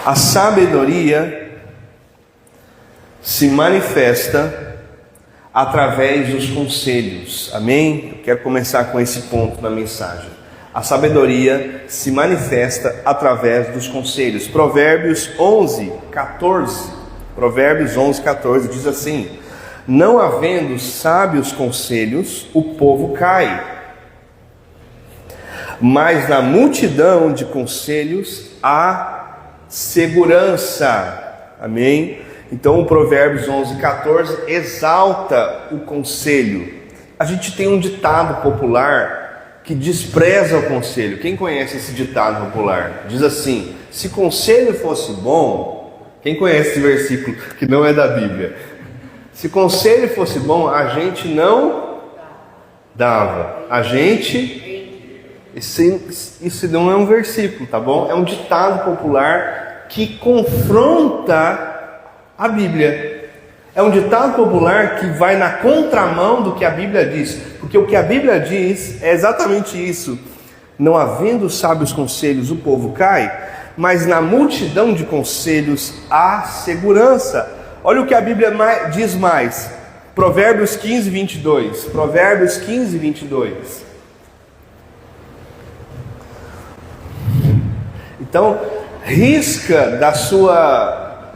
A sabedoria se manifesta através dos conselhos. Amém? Eu quero começar com esse ponto na mensagem. A sabedoria se manifesta através dos conselhos. Provérbios 11:14. Provérbios 11:14 diz assim: não havendo sábios conselhos, o povo cai, mas na multidão de conselhos há segurança. Amém? Então o Provérbios 11:14 exalta o conselho. A gente tem um ditado popular que despreza o conselho. Quem conhece esse ditado popular? Diz assim: se conselho fosse bom... Quem conhece esse versículo que não é da Bíblia? Se conselho fosse bom, a gente não dava. A gente... Isso não é um versículo, tá bom? É um ditado popular que confronta a Bíblia. É um ditado popular que vai na contramão do que a Bíblia diz. Porque o que a Bíblia diz é exatamente isso: não havendo sábios conselhos, o povo cai, mas na multidão de conselhos há segurança. Olha o que a Bíblia diz mais. Provérbios 15:22. Provérbios 15:22. Então, risca da sua...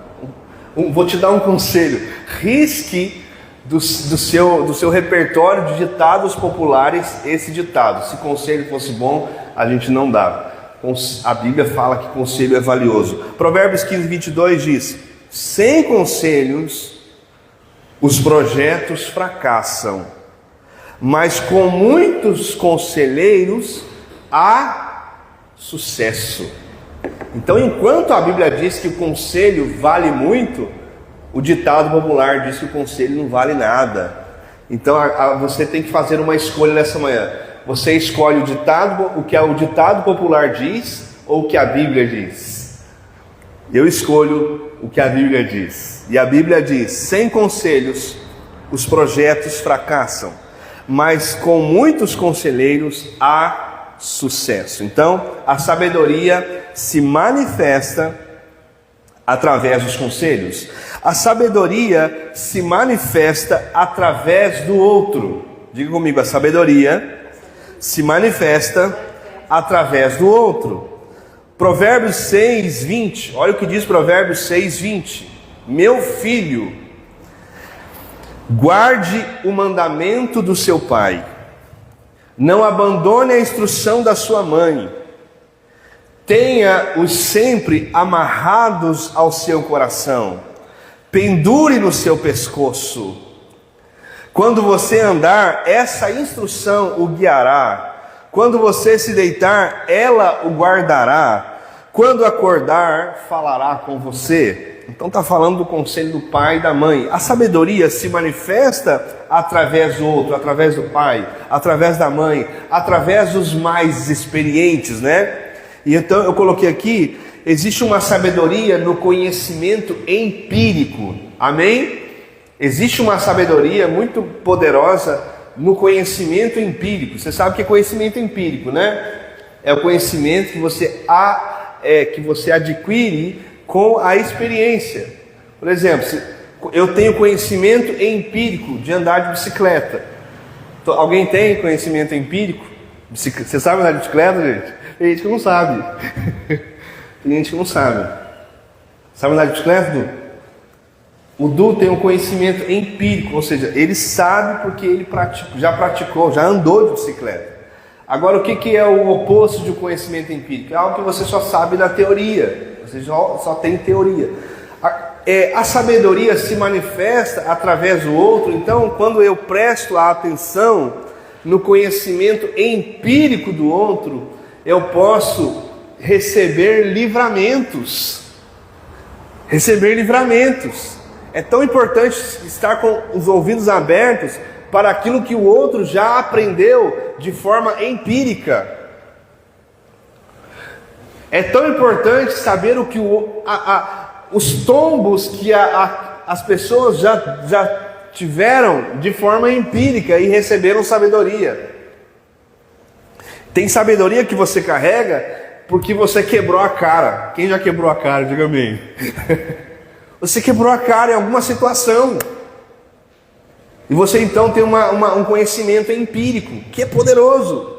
Vou te dar um conselho. Risque do seu repertório de ditados populares esse ditado: se conselho fosse bom, a gente não dava. A Bíblia fala que conselho é valioso. Provérbios 15:22 diz: sem conselhos os projetos fracassam, mas com muitos conselheiros há sucesso. Então, enquanto a Bíblia diz que o conselho vale muito, o ditado popular diz que o conselho não vale nada. Então, você tem que fazer uma escolha nessa manhã. Você escolhe o que o ditado popular diz ou o que a Bíblia diz? Eu escolho o que a Bíblia diz. E a Bíblia diz: sem conselhos os projetos fracassam, mas com muitos conselheiros há sucesso. Então, a sabedoria se manifesta através dos conselhos. A sabedoria se manifesta através do outro. Diga comigo: a sabedoria se manifesta através do outro. Provérbios 6:20. Olha o que diz Provérbios 6:20. Meu filho, guarde o mandamento do seu pai, não abandone a instrução da sua mãe, tenha-os sempre amarrados ao seu coração, pendure no seu pescoço. Quando você andar, essa instrução o guiará. Quando você se deitar, ela o guardará. Quando acordar, falará com você. Então está falando do conselho do pai e da mãe. A sabedoria se manifesta através do outro, através do pai, através da mãe, através dos mais experientes, né? E então eu coloquei aqui: existe uma sabedoria no conhecimento empírico. Amém? Existe uma sabedoria muito poderosa no conhecimento empírico. Você sabe o que é conhecimento empírico, né? É o conhecimento que você adquire com a experiência. Por exemplo, eu tenho conhecimento empírico de andar de bicicleta. Alguém tem conhecimento empírico? Você sabe andar de bicicleta, gente? Tem gente que não sabe. Tem gente que não sabe. Sabe andar de bicicleta, Du? O Du tem um conhecimento empírico, ou seja, ele sabe porque ele já praticou, já andou de bicicleta. Agora, o que é o oposto de um conhecimento empírico? É algo que você só sabe da teoria. Você só tem teoria. A sabedoria se manifesta através do outro. Então, quando eu presto a atenção no conhecimento empírico do outro, eu posso receber livramentos. Receber livramentos. É tão importante estar com os ouvidos abertos para aquilo que o outro já aprendeu de forma empírica. É tão importante saber o que os tombos que as pessoas já tiveram de forma empírica e receberam sabedoria. Tem sabedoria que você carrega porque você quebrou a cara. Quem já quebrou a cara? Diga amém. Você quebrou a cara em alguma situação. E você então tem um conhecimento empírico, que é poderoso.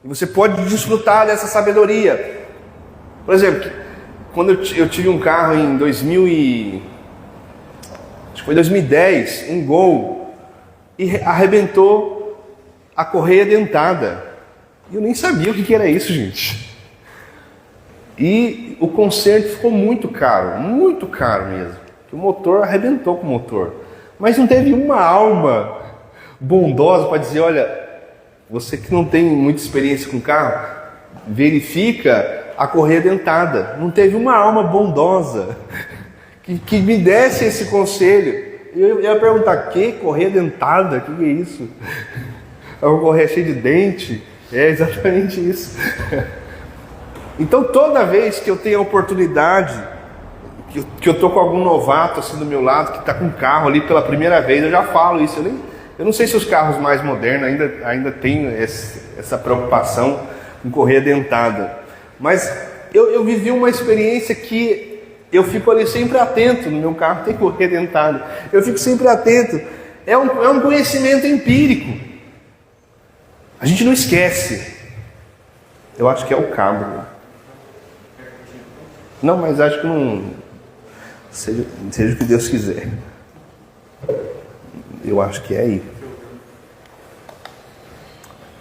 E você pode desfrutar dessa sabedoria. Por exemplo, quando eu tive um carro em 2010, um Gol, e arrebentou a correia dentada. E eu nem sabia o que era isso, gente. E o conserto ficou muito caro mesmo. O motor arrebentou com o motor. Mas não teve uma alma bondosa para dizer, olha, você que não tem muita experiência com carro, verifica a correia dentada. Não teve uma alma bondosa que me desse esse conselho. Eu ia perguntar, que correia dentada? O que é isso? É uma correia cheia de dente? É exatamente isso. Então toda vez que eu tenho a oportunidade, que eu estou com algum novato assim do meu lado, que está com um carro ali pela primeira vez, eu já falo isso. Eu não sei se os carros mais modernos ainda têm essa preocupação com correia dentada. Mas eu vivi uma experiência que eu fico ali sempre atento. No meu carro tem correia dentada. Eu fico sempre atento. É um conhecimento empírico. A gente não esquece. Eu acho que é o cabo. Não, mas acho que não... Seja o que Deus quiser. Eu acho que é aí.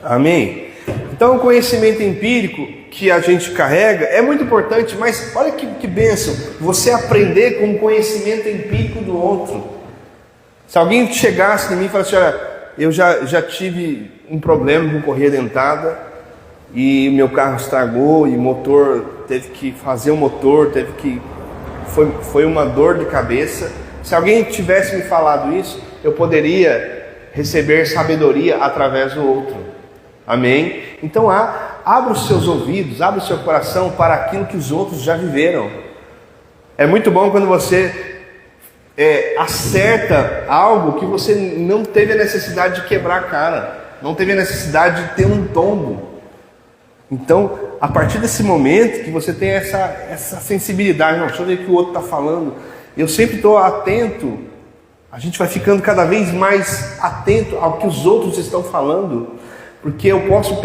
Amém? Então o conhecimento empírico que a gente carrega é muito importante, mas olha que bênção, você aprender com o conhecimento empírico do outro. Se alguém chegasse em mim e falasse, olha, eu já tive um problema com correia dentada e meu carro estragou e o motor, teve que fazer o motor, foi uma dor de cabeça. Se alguém tivesse me falado isso, eu poderia receber sabedoria através do outro. Amém? Então abra os seus ouvidos, abra o seu coração para aquilo que os outros já viveram. É muito bom quando você acerta algo que você não teve a necessidade de quebrar a cara, não teve a necessidade de ter um tombo. Então, a partir desse momento que você tem essa sensibilidade, não, deixa eu ver o que o outro está falando, eu sempre estou atento, a gente vai ficando cada vez mais atento ao que os outros estão falando, porque eu posso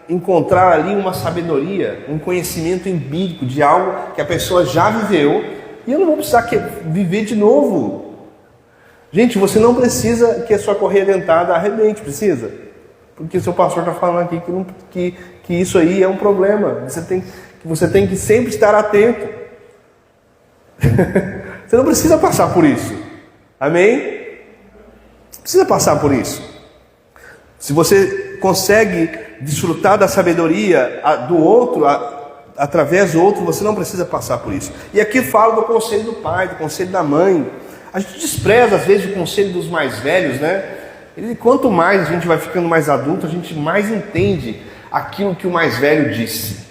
encontrar ali uma sabedoria, um conhecimento empírico de algo que a pessoa já viveu, e eu não vou precisar viver de novo. Gente, você não precisa que a sua correia dentada arrebente, precisa? Porque o seu pastor está falando aqui que isso aí é um problema. Você tem que sempre estar atento. Você não precisa passar por isso. Amém? Não precisa passar por isso. Se você consegue desfrutar da sabedoria do outro, através do outro, você não precisa passar por isso. E aqui falo do conselho do pai, do conselho da mãe. A gente despreza às vezes o conselho dos mais velhos, né? Quanto mais a gente vai ficando mais adulto, a gente mais entende aquilo que o mais velho disse.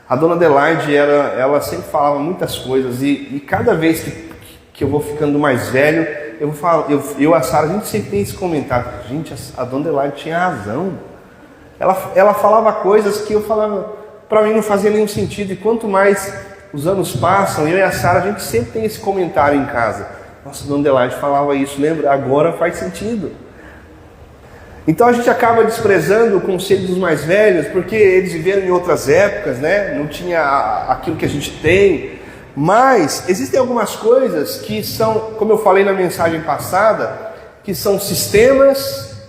A dona Adelaide, ela sempre falava muitas coisas, e cada vez que eu vou ficando mais velho, eu e a Sara, a gente sempre tem esse comentário. Gente, a dona Adelaide tinha razão. Ela falava coisas que eu falava, para mim não fazia nenhum sentido, e quanto mais os anos passam, eu e a Sara, a gente sempre tem esse comentário em casa. Nossa, a dona Adelaide falava isso, lembra? Agora faz sentido. Então a gente acaba desprezando o conselho dos mais velhos, porque eles viveram em outras épocas, né? Não tinha aquilo que a gente tem. Mas existem algumas coisas que são, como eu falei na mensagem passada, que são sistemas,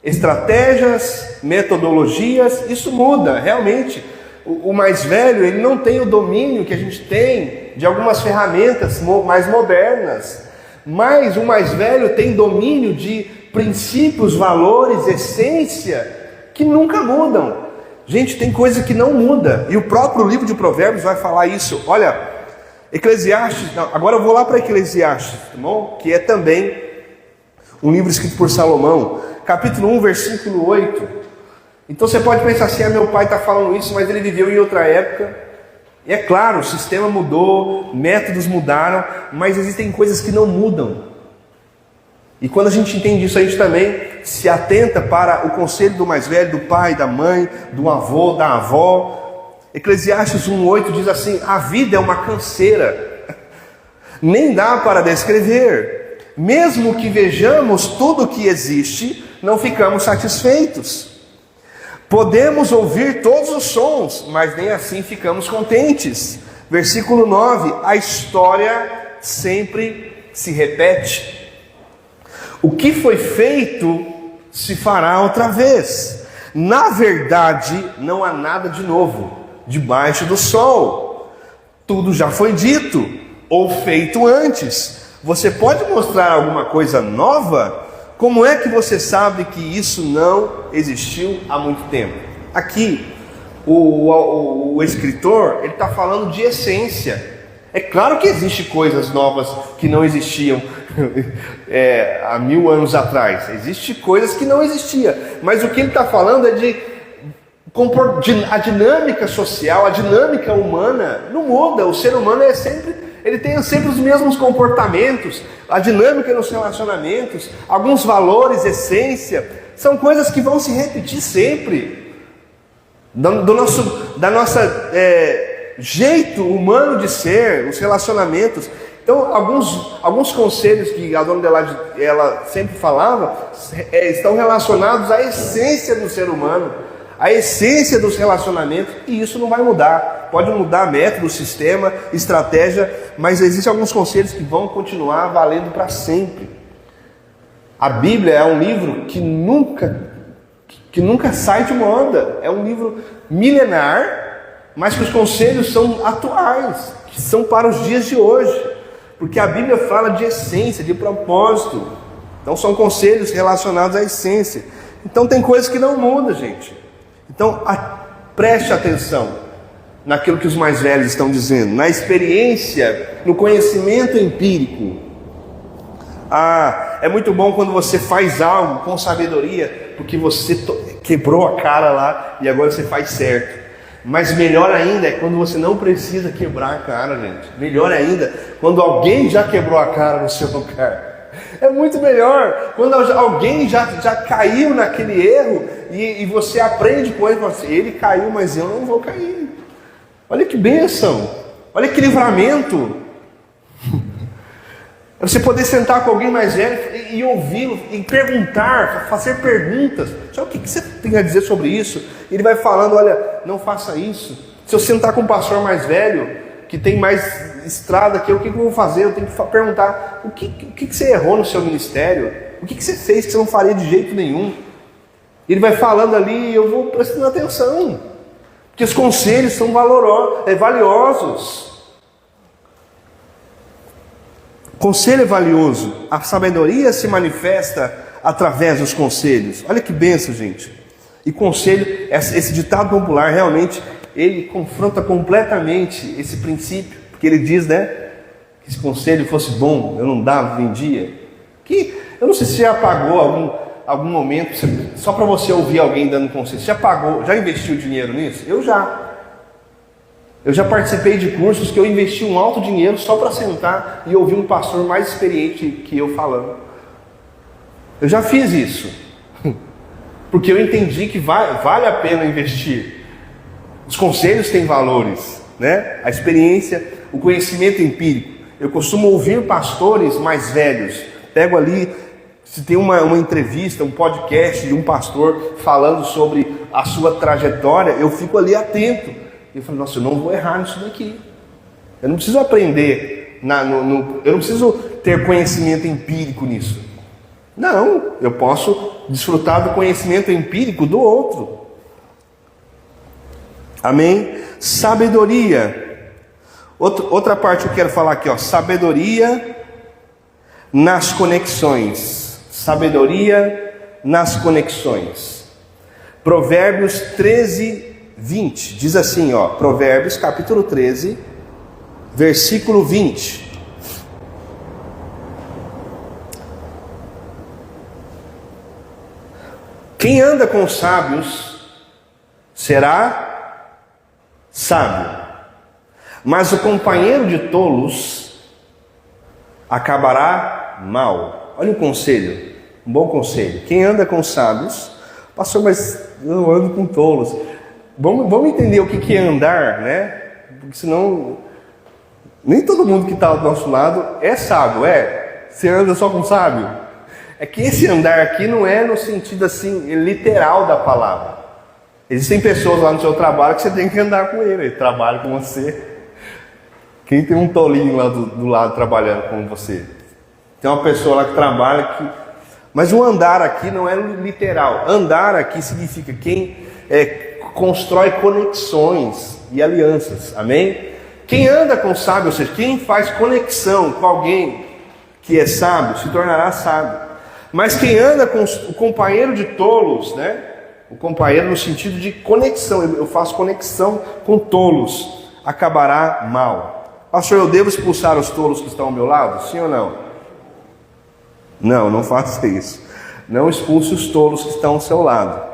estratégias, metodologias. Isso muda, realmente. O mais velho, ele não tem o domínio que a gente tem de algumas ferramentas mais modernas. Mas o mais velho tem domínio de princípios, valores, essência, que nunca mudam. Gente, tem coisa que não muda. E o próprio livro de Provérbios vai falar isso. Olha, Eclesiastes, agora eu vou lá para Eclesiastes, tá bom? Que é também um livro escrito por Salomão. Capítulo 1, versículo 8. Então você pode pensar assim, meu pai está falando isso, mas ele viveu em outra época. E é claro, o sistema mudou, métodos mudaram, mas existem coisas que não mudam. E quando a gente entende isso, a gente também se atenta para o conselho do mais velho, do pai, da mãe, do avô, da avó. Eclesiastes 1:8 diz assim: a vida é uma canseira, nem dá para descrever. Mesmo que vejamos tudo o que existe, não ficamos satisfeitos. Podemos ouvir todos os sons, mas nem assim ficamos contentes. Versículo 9: a história sempre se repete. O que foi feito se fará outra vez. Na verdade, não há nada de novo debaixo do sol. Tudo já foi dito ou feito antes. Você pode mostrar alguma coisa nova? Como é que você sabe que isso não existiu há muito tempo? Aqui, o escritor, ele está falando de essência. É claro que existem coisas novas que não existiam há 1000 anos atrás. Existem coisas que não existiam. Mas o que ele está falando é a dinâmica social, a dinâmica humana não muda. O ser humano ele tem sempre os mesmos comportamentos, a dinâmica nos relacionamentos, alguns valores, essência, são coisas que vão se repetir sempre. Do nosso jeito humano de ser, os relacionamentos. Então, alguns conselhos que a dona Adelaide ela sempre falava estão relacionados à essência do ser humano, à essência dos relacionamentos, e isso não vai mudar. Pode mudar método, sistema, estratégia, mas existem alguns conselhos que vão continuar valendo para sempre. A Bíblia é um livro que nunca sai de moda. É um livro milenar, mas que os conselhos são atuais, que são para os dias de hoje, porque a Bíblia fala de essência, de propósito. Então são conselhos relacionados à essência. Então tem coisas que não mudam, gente. Então preste atenção naquilo que os mais velhos estão dizendo, na experiência, no conhecimento empírico. É muito bom quando você faz algo com sabedoria, porque você quebrou a cara lá e agora você faz certo. Mas melhor ainda é quando você não precisa quebrar a cara, gente. Melhor ainda quando alguém já quebrou a cara no seu lugar. É muito melhor quando alguém já caiu naquele erro e você aprende com ele. Ele caiu, mas eu não vou cair. Olha que bênção, olha que livramento. Você poder sentar com alguém mais velho e ouvi-lo, e perguntar, fazer perguntas. Sabe o que você tem a dizer sobre isso? Ele vai falando: olha, não faça isso. Se eu sentar com um pastor mais velho, que tem mais estrada que eu, o que eu vou fazer? Eu tenho que perguntar: o que você errou no seu ministério? O que você fez que você não faria de jeito nenhum? Ele vai falando ali e eu vou prestando atenção, porque os conselhos são valiosos. Conselho é valioso. A sabedoria se manifesta através dos conselhos. Olha que bênção, gente. E conselho, esse ditado popular realmente, ele confronta completamente esse princípio, porque ele diz, né, que se conselho fosse bom, eu não dava, vendia. Que eu não sei se você já pagou algum momento só para você ouvir alguém dando conselho. Você já pagou, já investiu dinheiro nisso? Eu já participei de cursos que eu investi um alto dinheiro só para sentar e ouvir um pastor mais experiente que eu falando. Eu já fiz isso, porque eu entendi que vale a pena investir. Os conselhos têm valores, né? A experiência, o conhecimento empírico. Eu costumo ouvir pastores mais velhos. Pego ali, se tem uma entrevista, um podcast de um pastor falando sobre a sua trajetória, eu fico ali atento. Eu falei: nossa, eu não vou errar nisso daqui. Eu não preciso aprender, eu não preciso ter conhecimento empírico nisso. Não, eu posso desfrutar do conhecimento empírico do outro. Amém? Sabedoria. Outra parte que eu quero falar aqui, sabedoria nas conexões. Sabedoria nas conexões. Provérbios 13:20 diz assim, Provérbios capítulo 13, versículo 20. Quem anda com os sábios será sábio, mas o companheiro de tolos acabará mal. Olha um conselho, um bom conselho. Quem anda com os sábios, pastor, mas eu ando com tolos. Vamos entender o que é andar, né? Porque senão, nem todo mundo que está do nosso lado é sábio, é? Você anda só com sábio? É que esse andar aqui não é no sentido assim, literal da palavra. Existem pessoas lá no seu trabalho que você tem que andar com ele trabalha com você. Quem tem um tolinho lá do lado trabalhando com você? Tem uma pessoa lá que trabalha que... Mas o andar aqui não é literal. Andar aqui significa quem constrói conexões e alianças. Amém? Quem anda com sábio, ou seja, quem faz conexão com alguém que é sábio, se tornará sábio. Mas quem anda com o companheiro de tolos, né? O companheiro no sentido de conexão, eu faço conexão com tolos, acabará mal. Pastor, eu devo expulsar os tolos que estão ao meu lado? Sim ou não? Não faça isso. Não expulse os tolos que estão ao seu lado.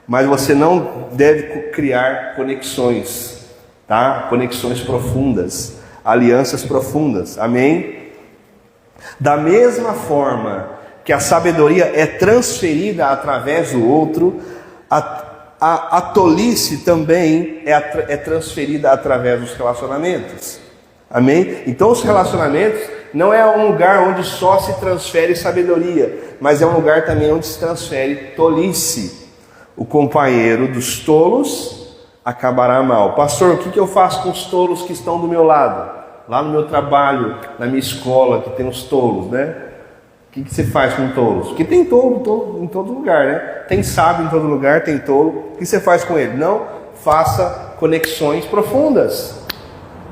Mas você não deve criar conexões, tá? Conexões profundas, alianças profundas. Amém? Da mesma forma que a sabedoria é transferida através do outro, a tolice também é transferida através dos relacionamentos. Amém? Então os relacionamentos não é um lugar onde só se transfere sabedoria, mas é um lugar também onde se transfere tolice. O companheiro dos tolos acabará mal. Pastor, o que eu faço com os tolos que estão do meu lado? Lá no meu trabalho, na minha escola, que tem os tolos, né? O que você faz com tolos? Porque tem tolo em todo lugar, né? Tem sábio em todo lugar, tem tolo. O que você faz com ele? Não faça conexões profundas.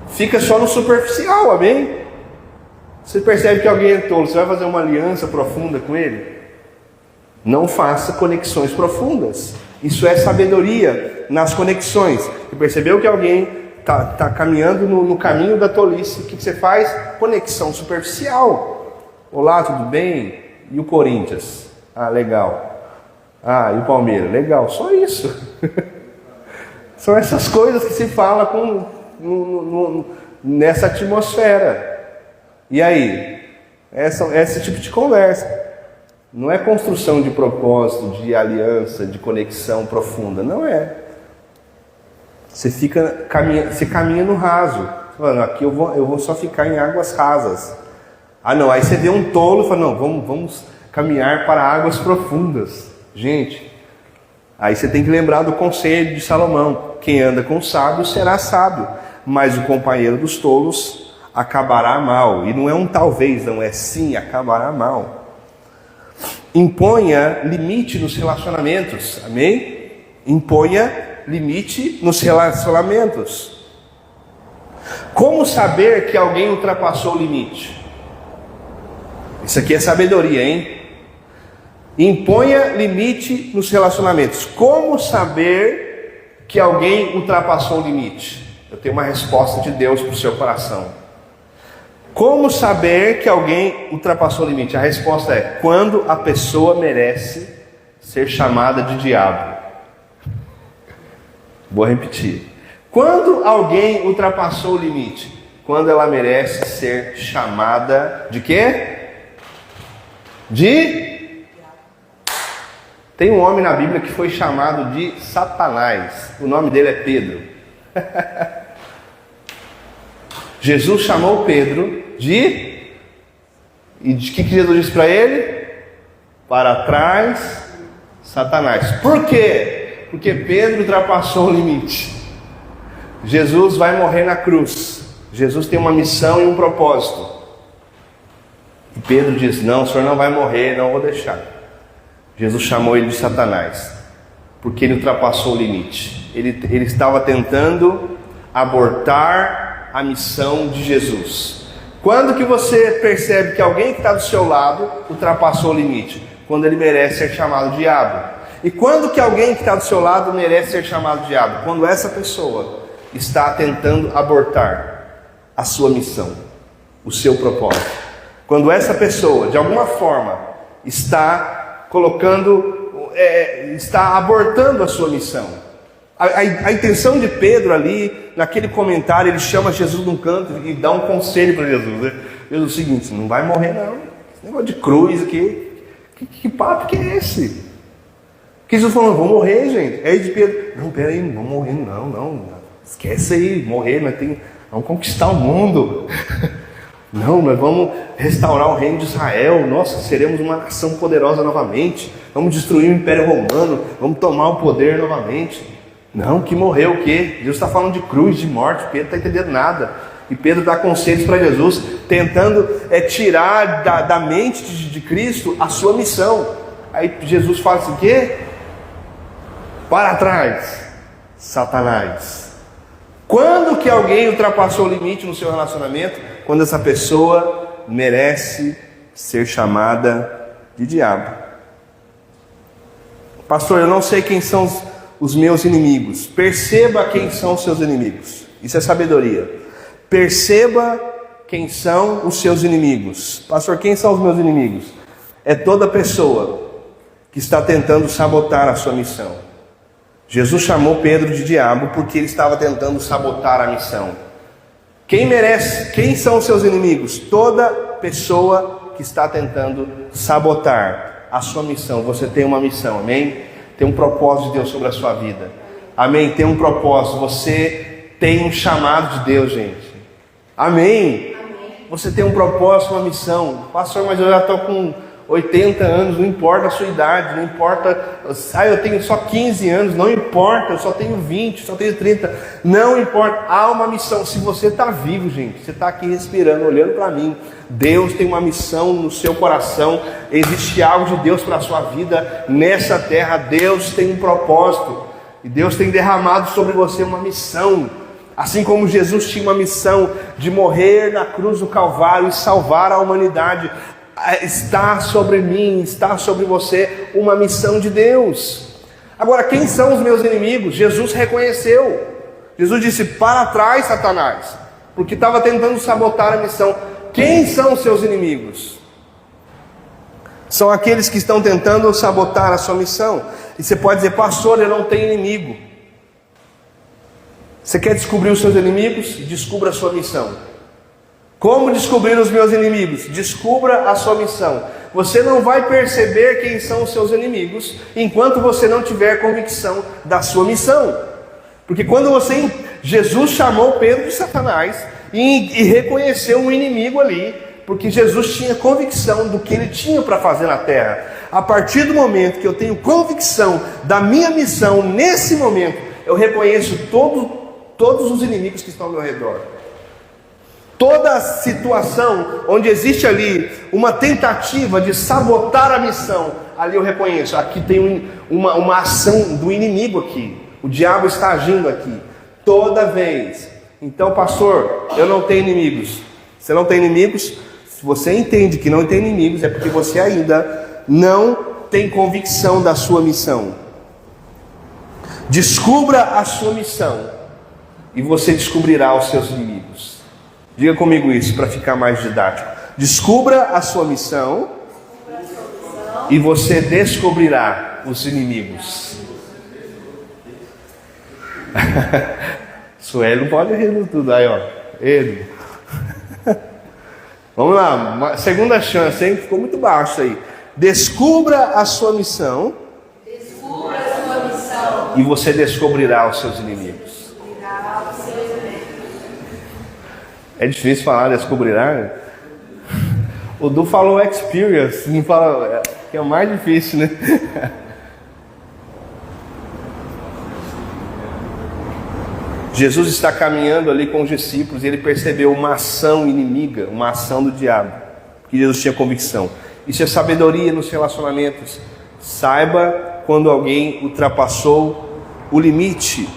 Fica só no superficial, amém? Você percebe que alguém é tolo, você vai fazer uma aliança profunda com ele? Não faça conexões profundas. Isso é sabedoria nas conexões. Você percebeu que alguém está caminhando no caminho da tolice. O que você faz? Conexão superficial. Olá, tudo bem? E o Corinthians? Ah, legal. Ah, e o Palmeiras? Legal. Só isso. São essas coisas que se fala nessa atmosfera. E aí? Esse tipo de conversa. Não é construção de propósito, de aliança, de conexão profunda. Não é. Você caminha no raso. Falando, aqui eu vou só ficar em águas rasas. Ah não, aí você vê um tolo e fala, não, vamos caminhar para águas profundas. Gente, aí você tem que lembrar do conselho de Salomão. Quem anda com o sábio será sábio, mas o companheiro dos tolos acabará mal. E não é um talvez, não é sim, acabará mal. Imponha limite nos relacionamentos, amém? Imponha limite nos relacionamentos. Como saber que alguém ultrapassou o limite? Isso aqui é sabedoria, hein? Imponha limite nos relacionamentos. Como saber que alguém ultrapassou o limite? Eu tenho uma resposta de Deus para o seu coração. Como saber que alguém ultrapassou o limite? A resposta é: quando a pessoa merece ser chamada de diabo. Vou repetir. Quando alguém ultrapassou o limite? Quando ela merece ser chamada de quê? Tem um homem na Bíblia que foi chamado de Satanás. O nome dele é Pedro. Jesus chamou Pedro e de que Jesus disse para ele? Para trás, Satanás. Por quê? Porque Pedro ultrapassou o limite. Jesus vai morrer na cruz. Jesus tem uma missão e um propósito. E Pedro diz, não, o senhor não vai morrer, não vou deixar. Jesus chamou ele de Satanás, porque ele ultrapassou o limite. Ele estava tentando abortar a missão de Jesus. Quando que você percebe que alguém que está do seu lado ultrapassou o limite? Quando ele merece ser chamado de diabo. E quando que alguém que está do seu lado merece ser chamado de diabo? Quando essa pessoa está tentando abortar a sua missão, o seu propósito. Quando essa pessoa, de alguma forma, está abortando a sua missão. A intenção de Pedro ali, naquele comentário, ele chama Jesus num canto e dá um conselho para Jesus. Né? Jesus, é o seguinte, não vai morrer não. Esse negócio de cruz aqui, que papo que é esse? Que Jesus falou, vou morrer, gente. Aí de Pedro, Não, peraí, não vamos morrer, não. Esquece aí, morrer, vamos conquistar o mundo. Não, nós vamos restaurar o reino de Israel. Nossa, seremos uma nação poderosa novamente. Vamos destruir o Império Romano. Vamos tomar o poder novamente. Não, que morreu o quê? Deus está falando de cruz, de morte. Pedro não está entendendo nada. E Pedro dá conselhos para Jesus, tentando tirar da mente de Cristo a sua missão. Aí Jesus fala assim, o quê? Para trás, Satanás. Quando que alguém ultrapassou o limite no seu relacionamento? Quando essa pessoa merece ser chamada de diabo. Pastor, eu não sei quem são os meus inimigos. Perceba quem são os seus inimigos. Isso é sabedoria. Perceba quem são os seus inimigos. Pastor, quem são os meus inimigos? É toda pessoa que está tentando sabotar a sua missão. Jesus chamou Pedro de diabo porque ele estava tentando sabotar a missão. Quem são os seus inimigos? Toda pessoa que está tentando sabotar a sua missão. Você tem uma missão, amém? Tem um propósito de Deus sobre a sua vida, amém? Tem um propósito, você tem um chamado de Deus, gente, amém? Você tem um propósito, uma missão. Pastor, mas eu já estou com 80 anos, não importa a sua idade, não importa, eu tenho só 15 anos, não importa, eu só tenho 20, só tenho 30, não importa, há uma missão. Se você está vivo, gente, você está aqui respirando, olhando para mim, Deus tem uma missão no seu coração, existe algo de Deus para a sua vida nessa terra. Deus tem um propósito, e Deus tem derramado sobre você uma missão. Assim como Jesus tinha uma missão de morrer na cruz do Calvário e salvar a humanidade, está sobre mim, está sobre você uma missão de Deus. Agora, quem são os meus inimigos? Jesus reconheceu. Jesus disse, para trás, Satanás, porque estava tentando sabotar a missão. Quem são os seus inimigos? São aqueles que estão tentando sabotar a sua missão. E você pode dizer, pastor, eu não tenho inimigo. Você quer descobrir os seus inimigos? Descubra a sua missão. Como descobrir os meus inimigos? Descubra a sua missão. Você não vai perceber quem são os seus inimigos enquanto você não tiver convicção da sua missão. Porque quando Jesus chamou Pedro de Satanás e reconheceu um inimigo ali, porque Jesus tinha convicção do que ele tinha para fazer na terra. A partir do momento que eu tenho convicção da minha missão, nesse momento, eu reconheço todos os inimigos que estão ao meu redor. Toda situação onde existe ali uma tentativa de sabotar a missão, ali eu reconheço, aqui tem uma ação do inimigo aqui. O diabo está agindo aqui, toda vez. Então, pastor, eu não tenho inimigos. Você não tem inimigos? Se você entende que não tem inimigos, é porque você ainda não tem convicção da sua missão. Descubra a sua missão e você descobrirá os seus inimigos. Diga comigo isso para ficar mais didático. Descubra a sua missão e você descobrirá os inimigos. Sueli não pode rir tudo aí, ó. Ele. Vamos lá, segunda chance, hein? Ficou muito baixo aí. Descubra a sua missão. Descubra a sua missão. E você descobrirá os seus inimigos. É difícil falar descobrirá, né? O Du falou experience, não fala, que é o mais difícil, né? Jesus está caminhando ali com os discípulos e ele percebeu uma ação inimiga, uma ação do diabo, que Jesus tinha convicção. Isso é sabedoria nos relacionamentos. Saiba quando alguém ultrapassou o limite.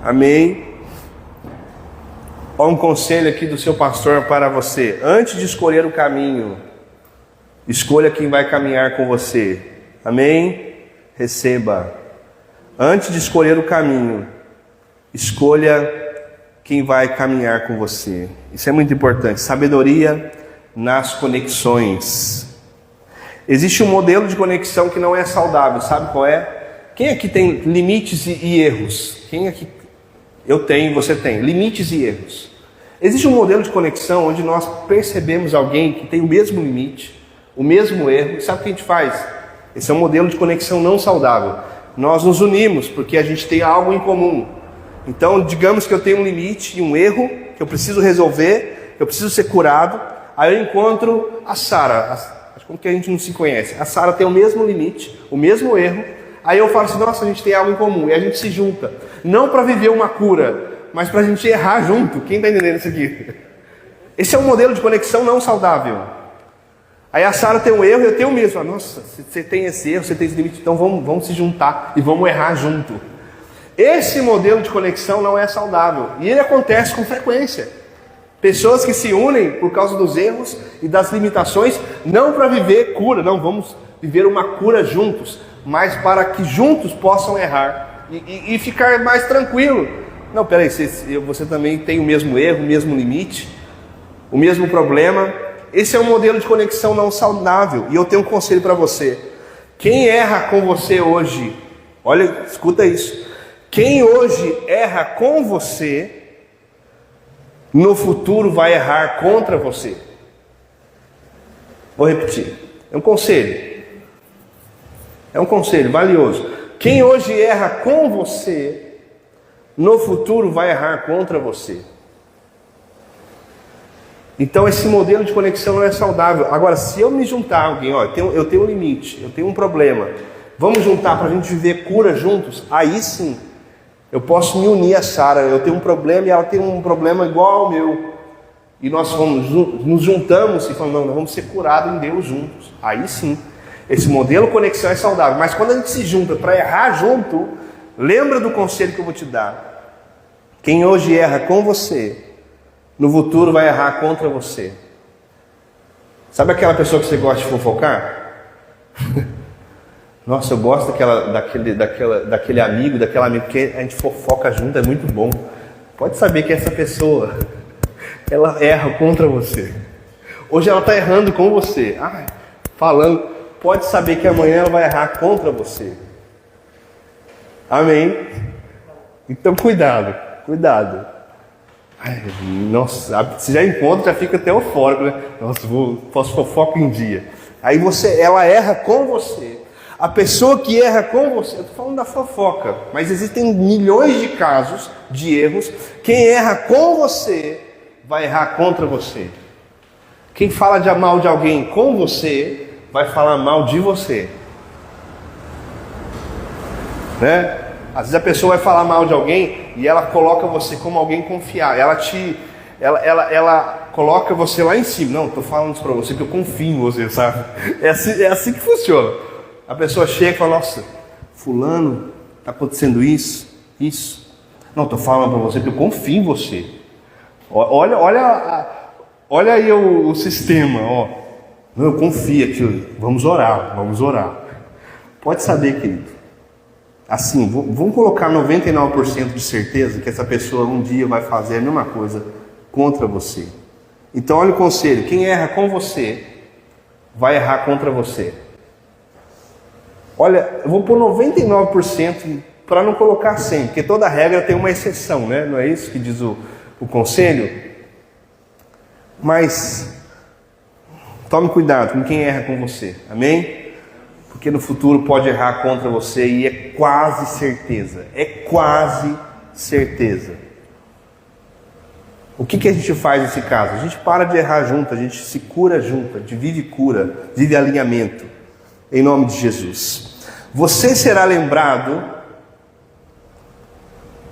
Amém? Olha um conselho aqui do seu pastor para você. Antes de escolher o caminho, escolha quem vai caminhar com você. Amém? Receba. Antes de escolher o caminho, escolha quem vai caminhar com você. Isso é muito importante. Sabedoria nas conexões. Existe um modelo de conexão que não é saudável. Sabe qual é? Quem aqui tem limites e erros? Quem aqui? Eu tenho, você tem. Limites e erros. Existe um modelo de conexão onde nós percebemos alguém que tem o mesmo limite, o mesmo erro. Sabe o que a gente faz? Esse é um modelo de conexão não saudável. nós nos unimos, porque a gente tem algo em comum. Então, digamos que eu tenho um limite e um erro, que eu preciso resolver, que eu preciso ser curado. Aí eu encontro a Sara. Como que a gente não se conhece? A Sara tem o mesmo limite, o mesmo erro. Aí eu falo assim, nossa, a gente tem algo em comum. E a gente se junta. Não para viver uma cura, mas para a gente errar junto. Quem está entendendo isso aqui? Esse é um modelo de conexão não saudável. Aí a Sara tem um erro e eu tenho o mesmo. Nossa, você tem esse erro, você tem esse limite, então vamos se juntar e vamos errar junto. Esse modelo de conexão não é saudável. E ele acontece com frequência. Pessoas que se unem por causa dos erros e das limitações, não para viver cura, não, vamos viver uma cura juntos, mas para que juntos possam errar e ficar mais tranquilo. Não, peraí, você também tem o mesmo erro, o mesmo limite, o mesmo problema. Esse é um modelo de conexão não saudável. E eu tenho um conselho para você. Quem erra com você hoje, olha, escuta isso. Quem hoje erra com você, no futuro vai errar contra você. Vou repetir. É um conselho. É um conselho valioso. Quem hoje erra com você, no futuro vai errar contra você. Então esse modelo de conexão não é saudável. Agora, se eu me juntar a alguém, ó, eu tenho um limite, eu tenho um problema, vamos juntar para a gente viver cura juntos, aí sim, eu posso me unir a Sara. Eu tenho um problema e ela tem um problema igual ao meu. E nós nos juntamos e falamos, não, nós vamos ser curados em Deus juntos. Aí sim, esse modelo conexão é saudável. Mas quando a gente se junta para errar junto, lembra do conselho que eu vou te dar. Quem hoje erra com você, no futuro vai errar contra você. Sabe aquela pessoa que você gosta de fofocar? Nossa, eu gosto daquele amigo, daquela amiga que a gente fofoca junto, é muito bom. Pode saber que essa pessoa, ela erra contra você. Hoje ela está errando com você. Falando, pode saber que amanhã ela vai errar contra você. Amém? Então cuidado. Nossa, você já encontra, já fica até eufórico, né? Nossa, posso fofoca em dia. Aí ela erra com você. A pessoa que erra com você, eu estou falando da fofoca, mas existem milhões de casos de erros. Quem erra com você, vai errar contra você. Quem fala mal de alguém com você, vai falar mal de você. Né? Às vezes a pessoa vai falar mal de alguém e ela coloca você como alguém confiável. Ela coloca você lá em cima. Não, estou falando isso para você que eu confio em você, sabe? É assim que funciona. A pessoa chega e fala, nossa, fulano, está acontecendo isso. Não, estou falando para você que eu confio em você. Olha aí o sistema, ó. Não, eu confio aqui. Vamos orar. Pode saber, querido. Assim, vamos colocar 99% de certeza que essa pessoa um dia vai fazer a mesma coisa contra você. Então olha o conselho, quem erra com você, vai errar contra você. Olha, eu vou pôr 99% para não colocar 100%, porque toda regra tem uma exceção, né? Não é isso que diz o conselho? Mas tome cuidado com quem erra com você, amém? Porque no futuro pode errar contra você e é quase certeza. O que a gente faz nesse caso? A gente para de errar junto, a gente se cura junto, a gente vive cura, vive alinhamento, em nome de Jesus. Você será lembrado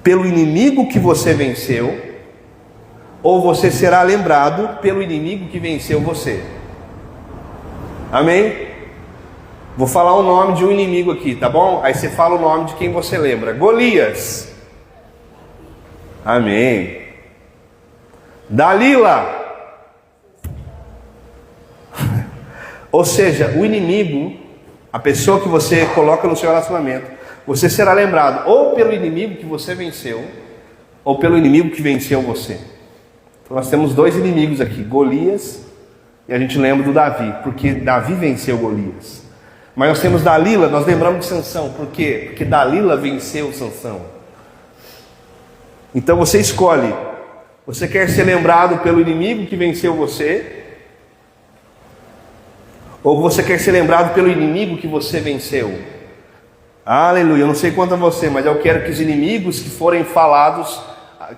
pelo inimigo que você venceu, ou você será lembrado pelo inimigo que venceu você. Amém? Vou falar o nome de um inimigo aqui, tá bom? Aí você fala o nome de quem você lembra. Golias. Amém. Dalila. Ou seja, o inimigo, a pessoa que você coloca no seu relacionamento, você será lembrado ou pelo inimigo que você venceu, ou pelo inimigo que venceu você. Então nós temos dois inimigos aqui, Golias, e a gente lembra do Davi, porque Davi venceu Golias. Mas nós temos Dalila, nós lembramos de Sansão, por quê? Porque Dalila venceu Sansão. Então você escolhe, você quer ser lembrado pelo inimigo que venceu você, ou você quer ser lembrado pelo inimigo que você venceu? Aleluia. Eu não sei quanto a você, mas eu quero que os inimigos que forem falados,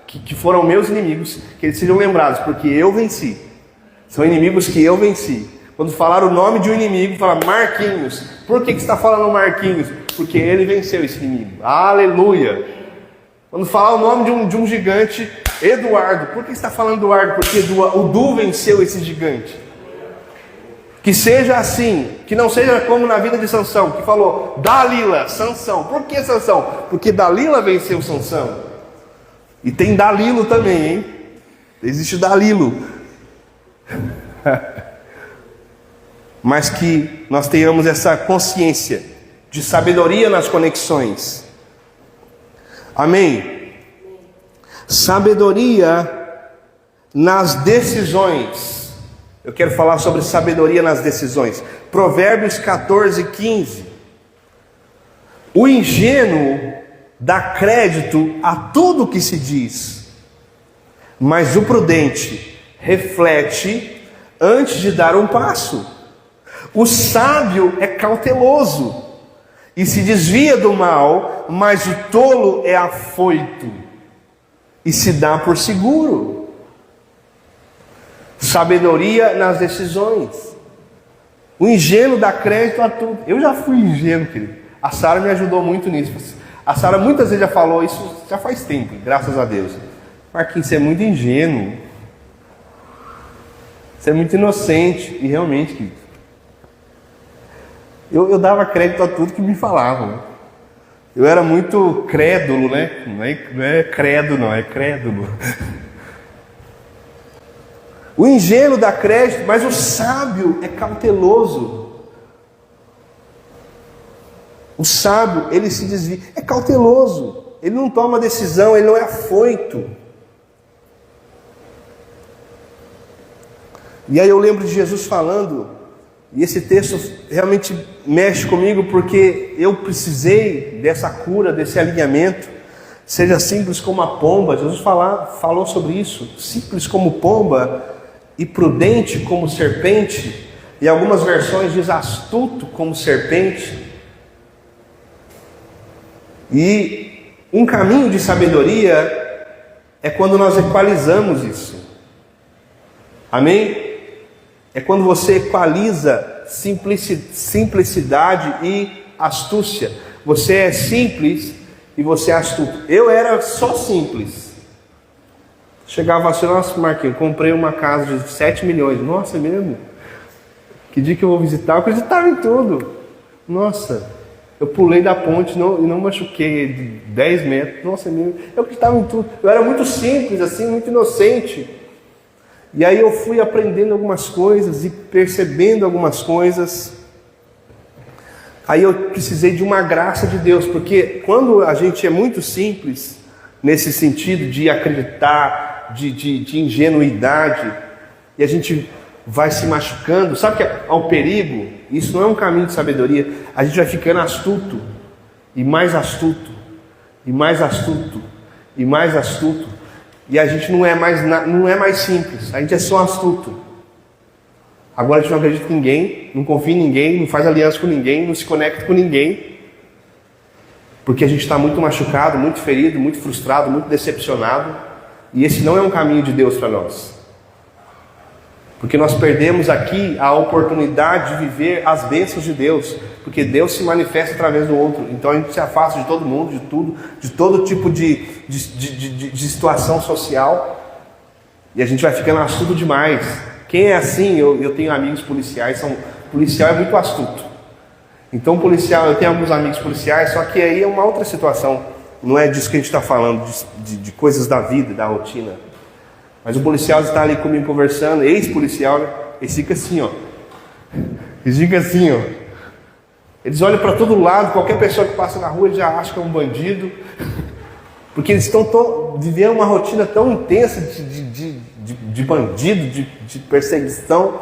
que foram meus inimigos, que eles sejam lembrados, porque eu venci. São inimigos que eu venci. Quando falar o nome de um inimigo, fala Marquinhos. Por que você está falando Marquinhos? Porque ele venceu esse inimigo. Aleluia. Quando falar o nome de um gigante, Eduardo. Por que você está falando Eduardo? Porque o Du venceu esse gigante. Que seja assim, que não seja como na vida de Sansão, que falou Dalila, Sansão. Por que Sansão? Porque Dalila venceu Sansão. E tem Dalilo também, hein? Existe Dalilo. Mas que nós tenhamos essa consciência de sabedoria nas conexões. Amém? Sabedoria nas decisões. Eu quero falar sobre sabedoria nas decisões. Provérbios 14:15. O ingênuo dá crédito a tudo que se diz, mas o prudente reflete antes de dar um passo. O sábio é cauteloso e se desvia do mal, mas o tolo é afoito e se dá por seguro. Sabedoria nas decisões. O ingênuo dá crédito a tudo. Eu já fui ingênuo, querido. A Sara me ajudou muito nisso. A Sara muitas vezes já falou isso, já faz tempo, graças a Deus. Marquinhos, você é muito ingênuo. Você é muito inocente. E realmente, querido, eu dava crédito a tudo que me falavam. Eu era muito crédulo, né? Não é credo, não, é crédulo. O ingênuo dá crédito, mas o sábio é cauteloso. O sábio, ele se desvia, é cauteloso. Ele não toma decisão, ele não é afoito. E aí eu lembro de Jesus falando, e esse texto realmente mexe comigo, porque eu precisei dessa cura, desse alinhamento. Seja simples como a pomba. Jesus falou sobre isso. Simples como pomba e prudente como serpente. E algumas versões diz astuto como serpente. E um caminho de sabedoria é quando nós equalizamos isso. Amém? É quando você equaliza simplicidade e astúcia. Você é simples e você é astuto. Eu era só simples. Chegava assim, nossa, Marquinhos, comprei uma casa de 7 milhões. Nossa, é mesmo? Que dia que eu vou visitar? Eu acreditava em tudo. Nossa, eu pulei da ponte e não machuquei de 10 metros. Nossa, é mesmo? Eu acreditava em tudo. Eu era muito simples, assim, muito inocente. E aí eu fui aprendendo algumas coisas e percebendo algumas coisas. Aí eu precisei de uma graça de Deus, porque quando a gente é muito simples, nesse sentido de acreditar, de ingenuidade, e a gente vai se machucando, sabe que há um perigo? Isso não é um caminho de sabedoria. A gente vai ficando astuto, e mais astuto, e mais astuto, e mais astuto, e a gente não é mais simples, a gente é só astuto. Agora a gente não acredita em ninguém, não confia em ninguém, não faz aliança com ninguém, não se conecta com ninguém, porque a gente está muito machucado, muito ferido, muito frustrado, muito decepcionado, e esse não é um caminho de Deus para nós. Porque nós perdemos aqui a oportunidade de viver as bênçãos de Deus, porque Deus se manifesta através do outro. Então a gente se afasta de todo mundo, de tudo, de todo tipo de situação social, e a gente vai ficando astuto demais. Quem é assim, eu tenho amigos policiais, policial é muito astuto. Então policial, eu tenho alguns amigos policiais, só que aí é uma outra situação, não é disso que a gente está falando, de coisas da vida, da rotina. Mas o policial está ali comigo conversando, ex-policial, né? Eles ficam assim, ó. Eles ficam assim, ó. Eles olham para todo lado, qualquer pessoa que passa na rua, eles já acham que é um bandido. Porque eles estão vivendo uma rotina tão intensa de bandido, de perseguição.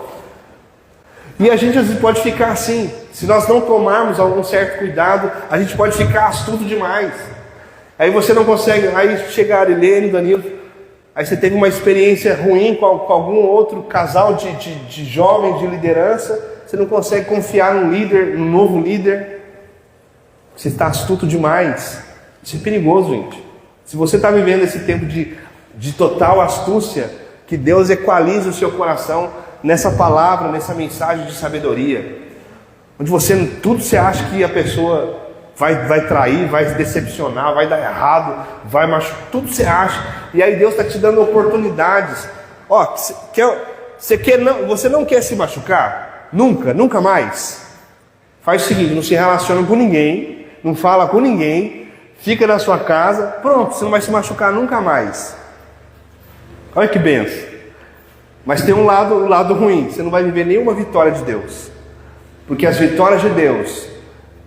E a gente às vezes pode ficar assim. Se nós não tomarmos algum certo cuidado, a gente pode ficar astuto demais. Aí você não consegue, aí chega a Arilene, Danilo, aí você teve uma experiência ruim com algum outro casal de jovens de liderança, você não consegue confiar num líder, num novo líder. Você está astuto demais. Isso é perigoso, gente. Se você está vivendo esse tempo de total astúcia, que Deus equalize o seu coração nessa palavra, nessa mensagem de sabedoria. Onde tudo você acha que a pessoa vai trair, vai se decepcionar, vai dar errado, vai machucar, tudo você acha. E aí Deus está te dando oportunidades. Ó, você não quer se machucar? Nunca mais. Faz o seguinte, não se relaciona com ninguém, não fala com ninguém, fica na sua casa, pronto, você não vai se machucar nunca mais. Olha que benção. Mas tem o lado ruim, você não vai viver nenhuma vitória de Deus. Porque as vitórias de Deus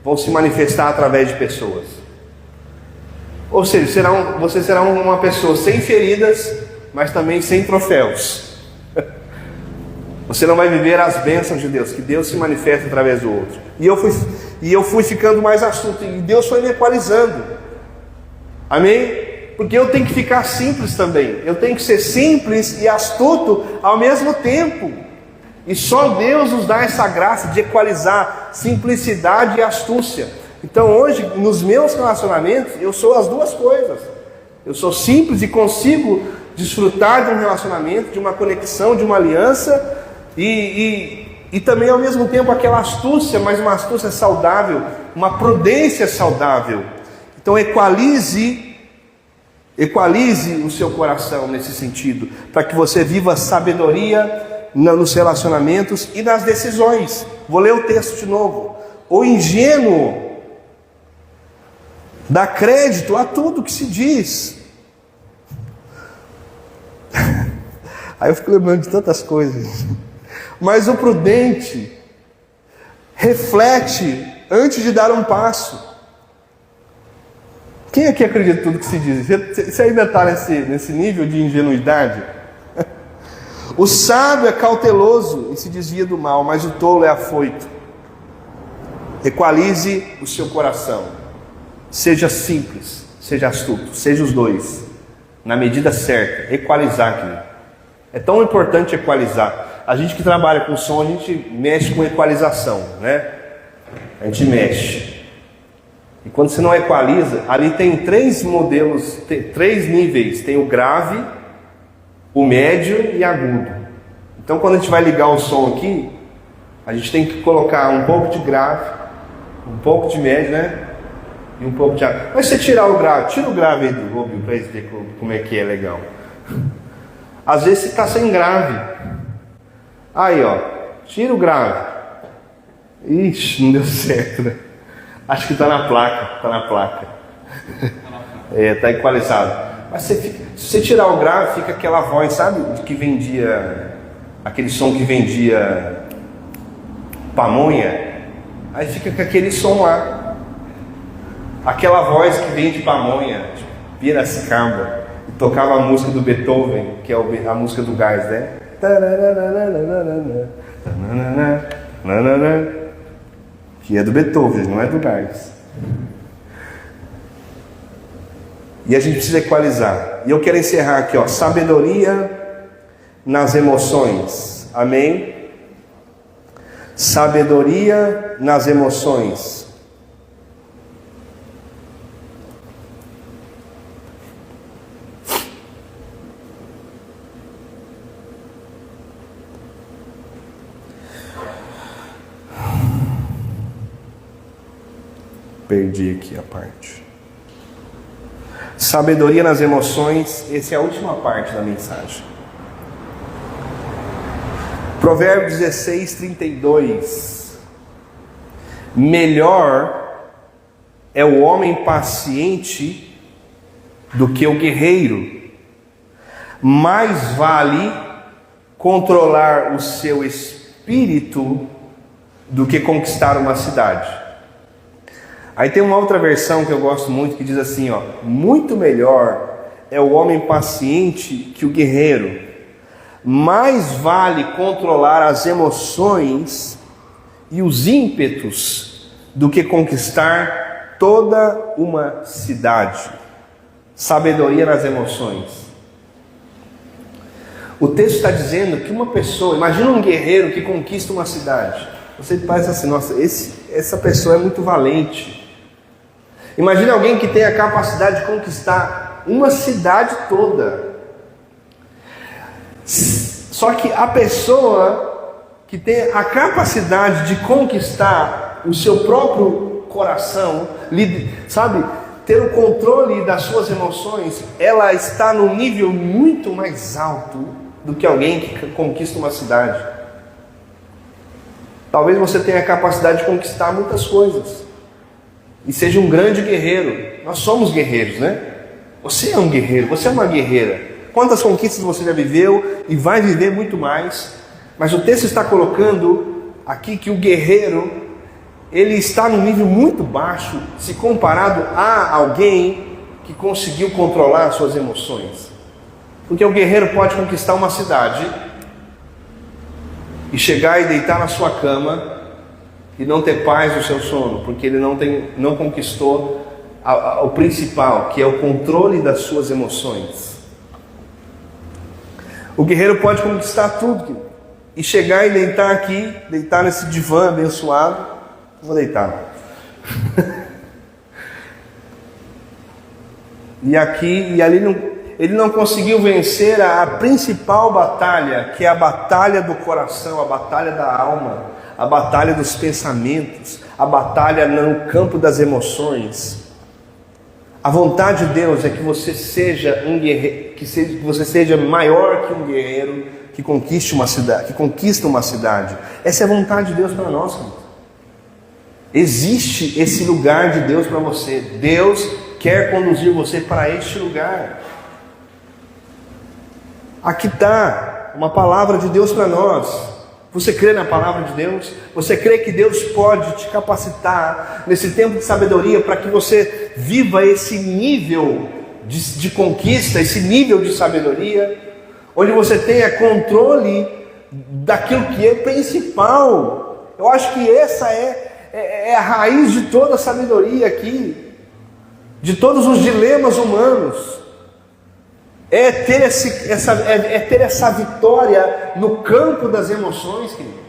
vão se manifestar através de pessoas. Ou seja, você será uma pessoa sem feridas, mas também sem troféus. Você não vai viver as bênçãos de Deus, que Deus se manifesta através do outro. E eu fui ficando mais astuto, e Deus foi me equalizando. Amém? Porque eu tenho que ficar simples também. Eu tenho que ser simples e astuto ao mesmo tempo. E só Deus nos dá essa graça de equalizar simplicidade e astúcia. Então hoje, nos meus relacionamentos, eu sou as duas coisas. Eu sou simples e consigo desfrutar de um relacionamento, de uma conexão, de uma aliança, e também ao mesmo tempo aquela astúcia, mas uma astúcia saudável, uma prudência saudável. Então equalize o seu coração nesse sentido, para que você viva sabedoria nos relacionamentos e nas decisões. Vou ler o texto de novo. O ingênuo dá crédito a tudo que se diz. Aí eu fico lembrando de tantas coisas. Mas o prudente reflete antes de dar um passo. Quem aqui acredita em tudo que se diz? Você ainda está nesse nível de ingenuidade? O sábio é cauteloso e se desvia do mal, mas o tolo é afoito. Equalize o seu coração. Seja simples, seja astuto, seja os dois. Na medida certa, equalizar aqui. É tão importante equalizar. A gente que trabalha com som, a gente mexe com equalização, né? A gente mexe. E quando você não equaliza, ali tem 3 modelos, 3 níveis. Tem o grave, o médio e agudo. Então quando a gente vai ligar o som aqui, a gente tem que colocar um pouco de grave, um pouco de médio, né? E um pouco de agudo. Mas se você tirar o grave, tira o grave aí do Rubio para eles verem como é que é legal. Às vezes você está sem grave. Aí ó, tira o grave. Ixi, não deu certo, né? Acho que está na placa. Está equalizado. Mas se você tirar o grave, fica aquela voz, sabe? Que vendia, aquele som que vendia pamonha. Aí fica com aquele som lá. Aquela voz que vem de pamonha, tipo, Piracicaba, e tocava a música do Beethoven, que é a música do gás, né? Que é do Beethoven, não é do gás. E a gente precisa equalizar. E eu quero encerrar aqui, ó, sabedoria nas emoções. Amém? Sabedoria nas emoções. Perdi aqui a parte. Sabedoria nas emoções. Essa é a última parte da mensagem. Provérbios 16, 32. Melhor é o homem paciente do que o guerreiro. Mais vale controlar o seu espírito do que conquistar uma cidade. Aí tem uma outra versão que eu gosto muito que diz assim, ó: muito melhor é o homem paciente que o guerreiro. Mais vale controlar as emoções e os ímpetos do que conquistar toda uma cidade. Sabedoria nas emoções. O texto está dizendo que uma pessoa, imagina um guerreiro que conquista uma cidade. Você pensa assim, nossa, essa pessoa é muito valente. Imagine alguém que tem a capacidade de conquistar uma cidade toda. Só que a pessoa que tem a capacidade de conquistar o seu próprio coração, sabe, ter o controle das suas emoções, ela está num nível muito mais alto do que alguém que conquista uma cidade. Talvez você tenha a capacidade de conquistar muitas coisas e seja um grande guerreiro. Nós somos guerreiros, né? Você é um guerreiro, você é uma guerreira. Quantas conquistas você já viveu e vai viver muito mais. Mas o texto está colocando aqui que o guerreiro, ele está num nível muito baixo se comparado a alguém que conseguiu controlar as suas emoções. Porque o guerreiro pode conquistar uma cidade e chegar e deitar na sua cama e não ter paz no seu sono, porque ele não conquistou o principal, que é o controle das suas emoções. O guerreiro pode conquistar tudo e chegar e deitar aqui, deitar nesse divã abençoado. Vou deitar. E aqui e ali ele não conseguiu vencer a principal batalha, que é a batalha do coração, a batalha da alma, a batalha dos pensamentos, a batalha no campo das emoções. A vontade de Deus é que você seja um guerreiro, que você seja maior que um guerreiro que conquista uma cidade. Essa é a vontade de Deus para nós, queridos. Existe esse lugar de Deus para você. Deus quer conduzir você para este lugar. Aqui está uma palavra de Deus para nós. Você crê na palavra de Deus? Você crê que Deus pode te capacitar nesse tempo de sabedoria para que você viva esse nível de conquista, esse nível de sabedoria, onde você tenha controle daquilo que é principal? Eu acho que essa é a raiz de toda a sabedoria aqui, de todos os dilemas humanos. É ter essa vitória no campo das emoções, querido.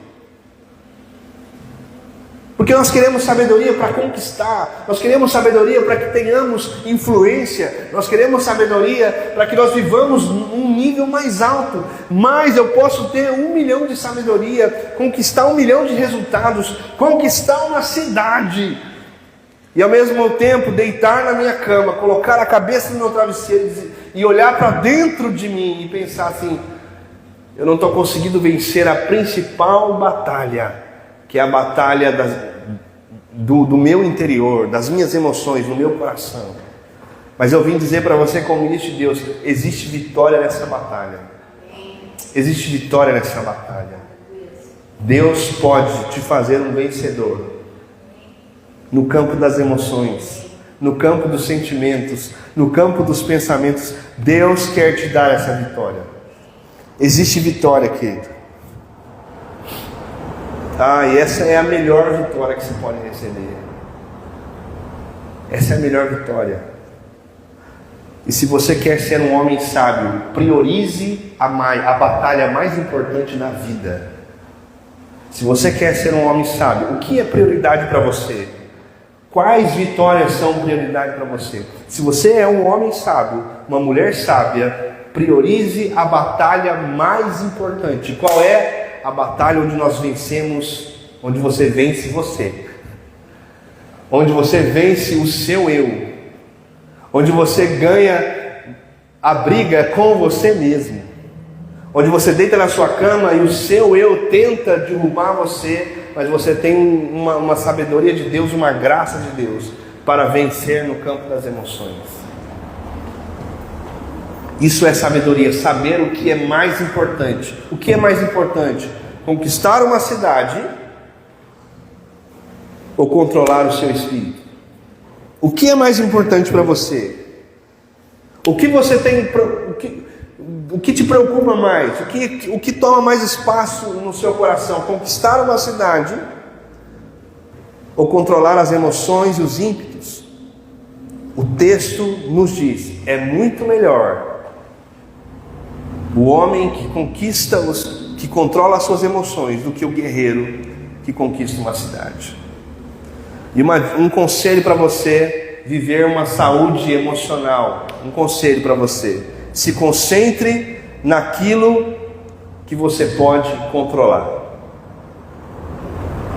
Porque nós queremos sabedoria para conquistar, nós queremos sabedoria para que tenhamos influência, nós queremos sabedoria para que nós vivamos um nível mais alto. Mas eu posso ter 1 milhão de sabedoria, conquistar 1 milhão de resultados, conquistar uma cidade, e ao mesmo tempo deitar na minha cama, colocar a cabeça no meu travesseiro e olhar para dentro de mim e pensar assim: eu não estou conseguindo vencer a principal batalha, que é a batalha do meu interior, das minhas emoções, no meu coração. Mas eu vim dizer para você, como ministro de Deus, existe vitória nessa batalha. Existe vitória nessa batalha. Deus pode te fazer um vencedor no campo das emoções, no campo dos sentimentos, no campo dos pensamentos. Deus quer te dar essa vitória. Existe vitória, querido. E essa é a melhor vitória que você pode receber. Essa é a melhor vitória. E se você quer ser um homem sábio, priorize a batalha mais importante da vida. Se você quer ser um homem sábio, o que é prioridade para você? Quais vitórias são prioridade para você? Se você é um homem sábio, uma mulher sábia, priorize a batalha mais importante. Qual é? A batalha onde nós vencemos, onde você vence você, onde você vence o seu eu, onde você ganha a briga com você mesmo, onde você deita na sua cama e o seu eu tenta derrubar você, mas você tem uma sabedoria de Deus, uma graça de Deus para vencer no campo das emoções. Isso é sabedoria, saber o que é mais importante. O que é mais importante? Conquistar uma cidade ou controlar o seu espírito? O que é mais importante para você? O que você tem, o que te preocupa mais? O que toma mais espaço no seu coração? Conquistar uma cidade ou controlar as emoções e os ímpetos? O texto nos diz: é muito melhor o homem que controla as suas emoções do que o guerreiro que conquista uma cidade. E um conselho para você: viver uma saúde emocional, um conselho para você: se concentre naquilo que você pode controlar.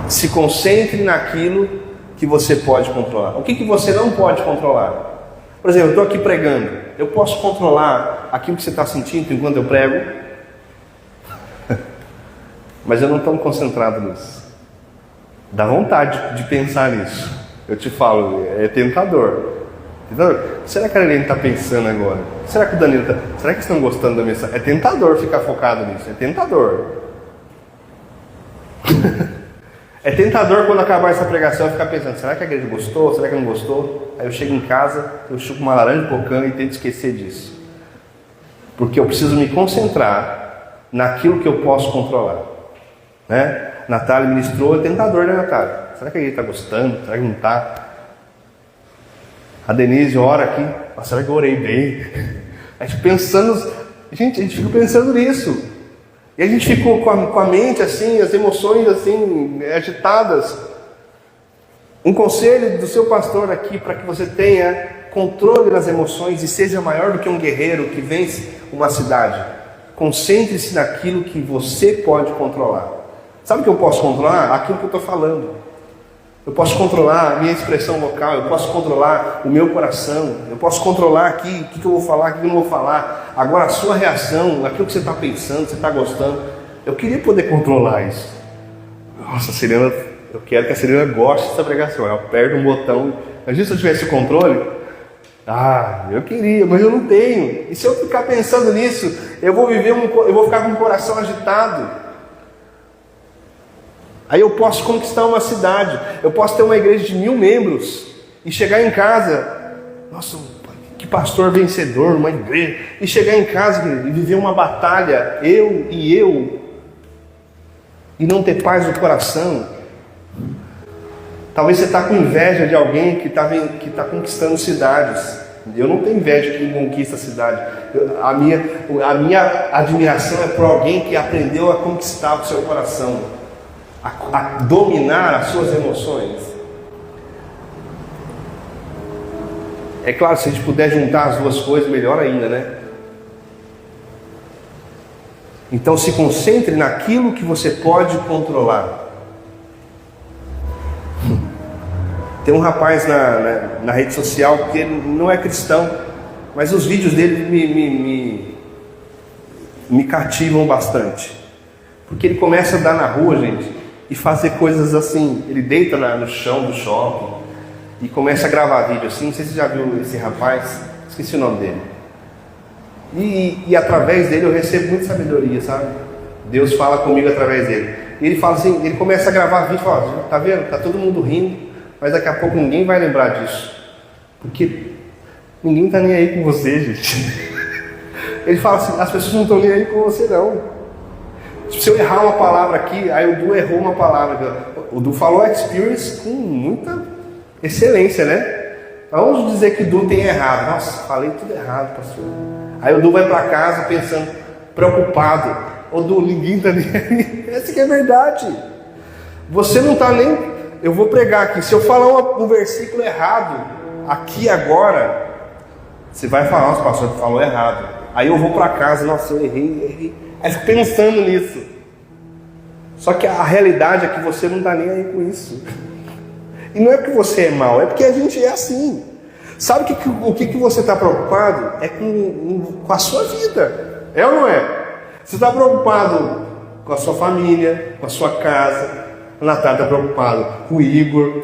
Se concentre naquilo que você pode controlar. O que você não pode controlar? Por exemplo, eu estou aqui pregando. Eu posso controlar aquilo que você está sentindo enquanto eu prego? Mas eu não estou concentrado nisso. Dá vontade de pensar nisso. Eu te falo, é tentador. Será que a Arlene está pensando agora? Será que o Danilo está... Será que estão gostando da mensagem? É tentador ficar focado nisso. É tentador. É tentador quando acabar essa pregação eu ficar pensando: será que a igreja gostou? Será que não gostou? Aí eu chego em casa, eu chupo uma laranja pocã e tento esquecer disso. Porque eu preciso me concentrar naquilo que eu posso controlar. Né? Natália ministrou, é tentador, né, Natália? Será que a igreja está gostando? Será que não está? A Denise ora aqui: será que eu orei bem? A gente pensando, a gente fica pensando nisso. E a gente ficou com a mente assim, as emoções assim, agitadas. Um conselho do seu pastor aqui, para que você tenha controle das emoções e seja maior do que um guerreiro que vence uma cidade: concentre-se naquilo que você pode controlar. Sabe o que eu posso controlar? Aquilo que eu estou falando. Eu posso controlar a minha expressão vocal, eu posso controlar o meu coração, eu posso controlar aqui o que eu vou falar, o que eu não vou falar. Agora a sua reação, aquilo que você está pensando, você está gostando, eu queria poder controlar isso. Nossa, a Serena, eu quero que a Serena goste dessa pregação. Ela aperta um botão. Imagina se eu tivesse o controle. Eu queria, mas eu não tenho. E se eu ficar pensando nisso, eu vou ficar com o coração agitado. Aí eu posso conquistar uma cidade, eu posso ter uma igreja de 1000 membros e chegar em casa, nossa, que pastor vencedor, uma igreja, e chegar em casa e viver uma batalha, eu, e não ter paz no coração. Talvez você está com inveja de alguém que está conquistando cidades. Eu não tenho inveja de quem conquista a cidade. A minha admiração é por alguém que aprendeu a conquistar o seu coração, a dominar as suas emoções. É claro, se a gente puder juntar as duas coisas, melhor ainda, né? Então se concentre naquilo que você pode controlar. Tem um rapaz na rede social que ele não é cristão, mas os vídeos dele me cativam bastante. Porque ele começa a andar na rua, gente, e fazer coisas assim. Ele deita no chão do shopping e começa a gravar vídeo assim. Não sei se você já viu esse rapaz, esqueci o nome dele. E através dele eu recebo muita sabedoria, sabe? Deus fala comigo através dele. E ele fala assim, ele começa a gravar vídeo e fala: tá vendo? Tá todo mundo rindo, mas daqui a pouco ninguém vai lembrar disso. Porque ninguém tá nem aí com você, gente. Ele fala assim: as pessoas não estão nem aí com você não. Se eu errar uma palavra aqui, aí o Du errou uma palavra. O Du falou experience com muita excelência, né? Vamos dizer que o Du tem errado. Nossa, falei tudo errado, pastor. Aí o Du vai para casa pensando, preocupado: ô Du, ninguém está nem aí. Essa que é a verdade. Você não está nem... Eu vou pregar aqui. Se eu falar um versículo errado aqui agora, você vai falar: nossa, pastor, tu falou errado. Aí eu vou para casa: nossa, eu errei. Aí fico pensando nisso. Só que a realidade é que você não está nem aí com isso. E não é porque você é mau, é porque a gente é assim. Sabe o que você está preocupado? É com a sua vida. É ou não é? Você está preocupado com a sua família, com a sua casa. A Natália está preocupada com o Igor.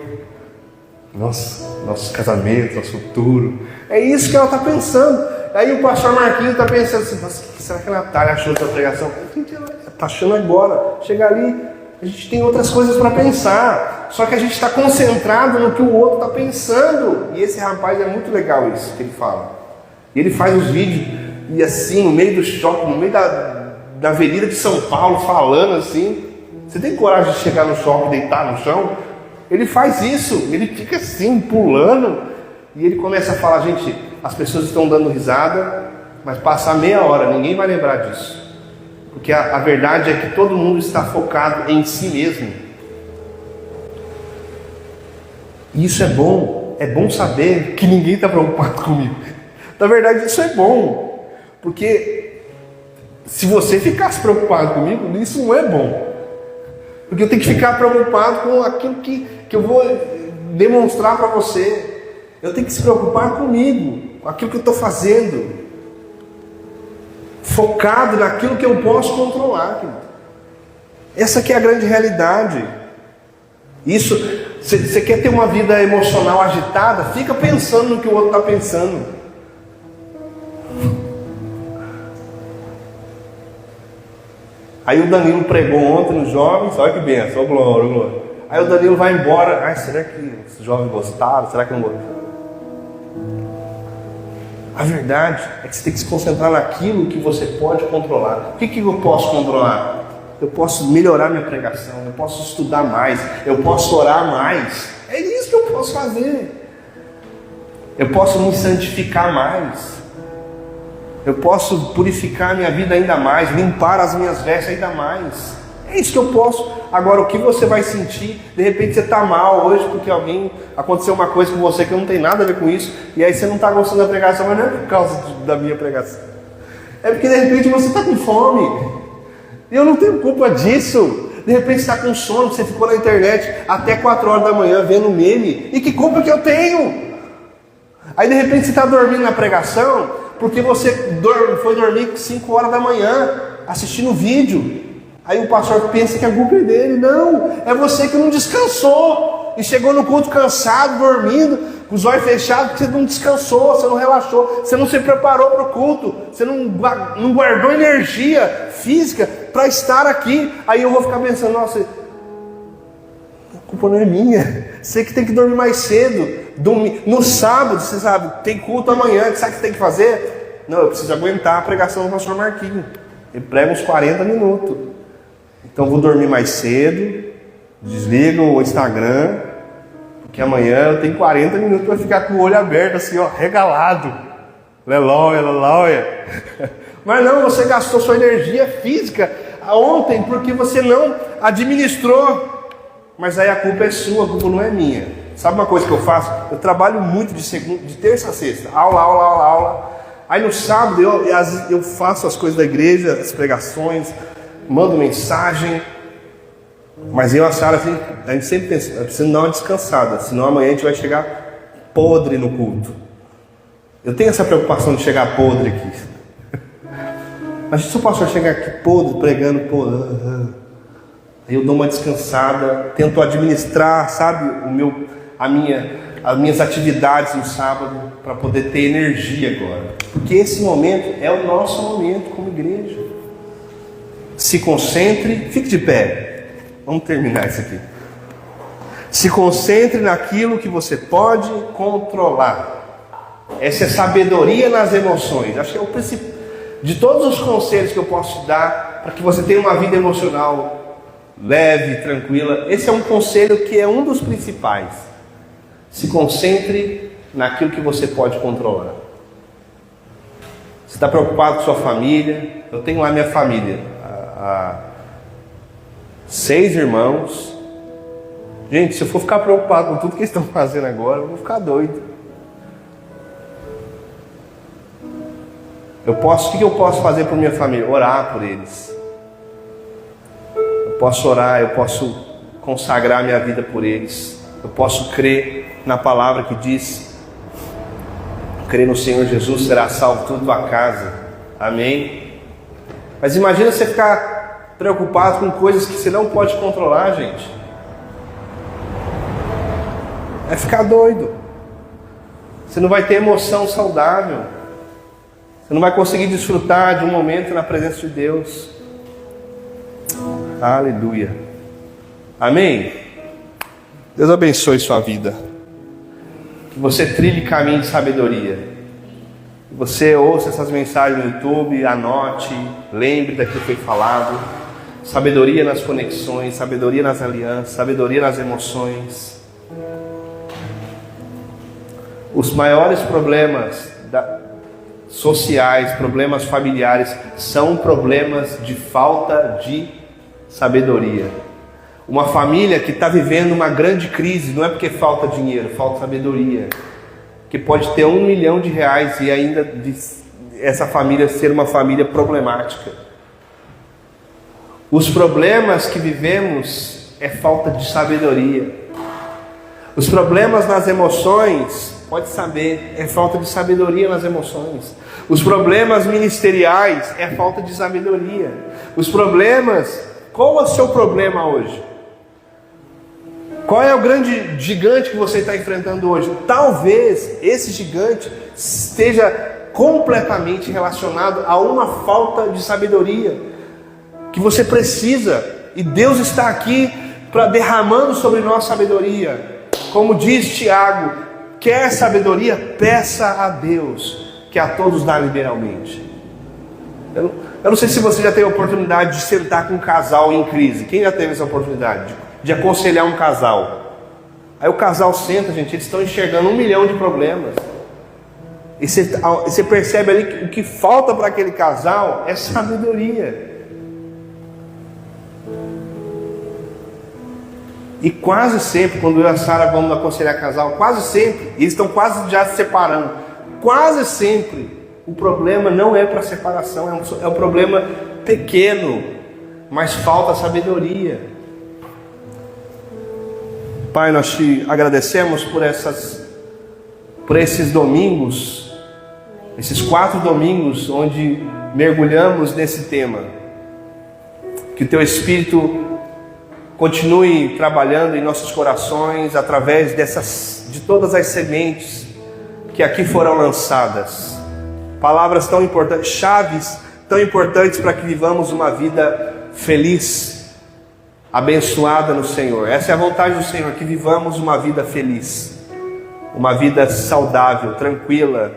Nosso casamento, nosso futuro. É isso que ela está pensando. Aí o pastor Marquinhos está pensando assim: nossa, o que será que a Natália achou da pregação? Gente, ela está achando agora. Chega ali, a gente tem outras coisas para pensar. Só que a gente está concentrado no que o outro está pensando. E esse rapaz, é muito legal isso que ele fala. E ele faz os vídeos, e assim, no meio do shopping, no meio da avenida de São Paulo, falando assim. Você tem coragem de chegar no shopping e deitar no chão? Ele faz isso, ele fica assim, pulando. E ele começa a falar: gente, as pessoas estão dando risada, mas passar meia hora, ninguém vai lembrar disso. Porque a verdade é que todo mundo está focado em si mesmo. E isso é bom. é bom saber que ninguém está preocupado comigo. Na verdade, isso é bom, porque se você ficasse preocupado comigo, isso não é bom. Porque eu tenho que ficar preocupado com aquilo que eu vou demonstrar para você. Eu tenho que se preocupar comigo, com aquilo que eu estou fazendo, focado naquilo que eu posso controlar, querido. Essa que é a grande realidade. Isso, você quer ter uma vida emocional agitada? Fica pensando no que o outro está pensando. Aí o Danilo pregou ontem nos jovens, olha que benção, glória, glória. Aí o Danilo vai embora. Ai, será que os jovens gostaram? Será que não gostaram? A verdade é que você tem que se concentrar naquilo que você pode controlar. O que eu posso controlar? Eu posso melhorar minha pregação, eu posso estudar mais, eu posso orar mais. É isso que eu posso fazer. Eu posso me santificar mais. Eu posso purificar minha vida ainda mais, limpar as minhas vestes ainda mais. É isso que eu posso. Agora, o que você vai sentir? De repente você está mal hoje porque aconteceu uma coisa com você que não tem nada a ver com isso, e aí você não está gostando da pregação, mas não é por causa da minha pregação. É porque de repente você está com fome. Eu não tenho culpa disso. De repente você está com sono, você ficou na internet até 4 horas da manhã vendo meme. E que culpa que eu tenho? Aí de repente você está dormindo na pregação porque você foi dormir 5 horas da manhã assistindo vídeo. Aí o pastor pensa que a culpa é dele. Não, é você que não descansou. E chegou no culto cansado, dormindo, com os olhos fechados, porque você não descansou, você não relaxou, você não se preparou para o culto, você não guardou energia física para estar aqui. Aí eu vou ficar pensando, nossa, a culpa não é minha. Você que tem que dormir mais cedo. No sábado, você sabe, tem culto amanhã, sabe o que tem que fazer? Não, eu preciso aguentar a pregação do pastor Marquinhos. Ele prega uns 40 minutos. Então eu vou dormir mais cedo, desligo o Instagram, porque amanhã eu tenho 40 minutos para ficar com o olho aberto, assim, ó, regalado. Aleluia, aleluia. Mas não, você gastou sua energia física ontem porque você não administrou. Mas aí a culpa é sua, a culpa não é minha. Sabe uma coisa que eu faço? Eu trabalho muito de terça a sexta, aula. Aí no sábado eu faço as coisas da igreja, as pregações, mando mensagem. Mas eu e a Sara, assim, a gente sempre pensa, eu preciso dar uma descansada, senão amanhã a gente vai chegar podre no culto. Eu tenho essa preocupação de chegar podre aqui. Mas se o pastor chegar aqui podre, pregando podre, aí eu dou uma descansada, tento administrar, sabe, as minhas atividades no sábado, para poder ter energia agora. Porque esse momento é o nosso momento como igreja. Se concentre, fique de pé. Vamos terminar isso aqui. Se concentre naquilo que você pode controlar. Essa é sabedoria nas emoções. Acho que é o princípio de todos os conselhos que eu posso te dar para que você tenha uma vida emocional leve, tranquila. Esse é um conselho que é um dos principais. Se concentre naquilo que você pode controlar. Você está preocupado com sua família? Eu tenho lá minha família. 6 irmãos. Gente, se eu for ficar preocupado com tudo que eles estão fazendo agora, eu vou ficar doido. O que eu posso fazer por minha família? Orar por eles. Eu posso orar, eu posso consagrar minha vida por eles. Eu posso crer na palavra que diz: crer no Senhor Jesus, será salvo toda a tua casa. Amém? Mas imagina você ficar preocupado com coisas que você não pode controlar, gente. É ficar doido. Você não vai ter emoção saudável. Você não vai conseguir desfrutar de um momento na presença de Deus. Aleluia. Amém? Deus abençoe sua vida. Que você trilhe caminho de sabedoria. Que você ouça essas mensagens no YouTube, anote, lembre daquilo que foi falado. Sabedoria nas conexões, sabedoria nas alianças, sabedoria nas emoções. Os maiores problemas sociais, problemas familiares, são problemas de falta de sabedoria. Uma família que está vivendo uma grande crise, não é porque falta dinheiro, falta sabedoria. Que pode ter R$1 milhão e ainda essa família ser uma família problemática. Os problemas que vivemos é falta de sabedoria. Os problemas nas emoções, pode saber, é falta de sabedoria nas emoções. Os problemas ministeriais é falta de sabedoria. Os problemas, qual é o seu problema hoje? Qual é o grande gigante que você está enfrentando hoje? Talvez esse gigante esteja completamente relacionado a uma falta de sabedoria que você precisa, e Deus está aqui para derramando sobre nós sabedoria. Como diz Tiago, quer sabedoria, peça a Deus, que a todos dá liberalmente. Eu não sei se você já teve a oportunidade de sentar com um casal em crise. Quem já teve essa oportunidade de aconselhar um casal? Aí o casal senta, gente, eles estão enxergando 1 milhão de problemas. E você percebe ali que o que falta para aquele casal é sabedoria. E quase sempre, quando eu e a Sara vamos aconselhar casal, quase sempre, eles estão quase já se separando, quase sempre, o problema não é para separação, é um problema pequeno, mas falta sabedoria. Pai, nós te agradecemos por esses domingos, esses 4 domingos, onde mergulhamos nesse tema. Que o Teu Espírito continue trabalhando em nossos corações através de todas as sementes que aqui foram lançadas. Palavras tão importantes, chaves tão importantes para que vivamos uma vida feliz, abençoada no Senhor. Essa é a vontade do Senhor, que vivamos uma vida feliz, uma vida saudável, tranquila,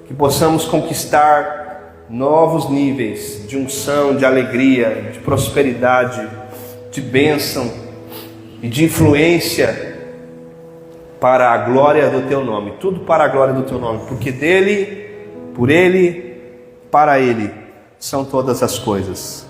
que possamos conquistar novos níveis de unção, de alegria, de prosperidade, de bênção e de influência para a glória do Teu nome. Tudo para a glória do Teu nome, porque dele, por Ele, para Ele são todas as coisas.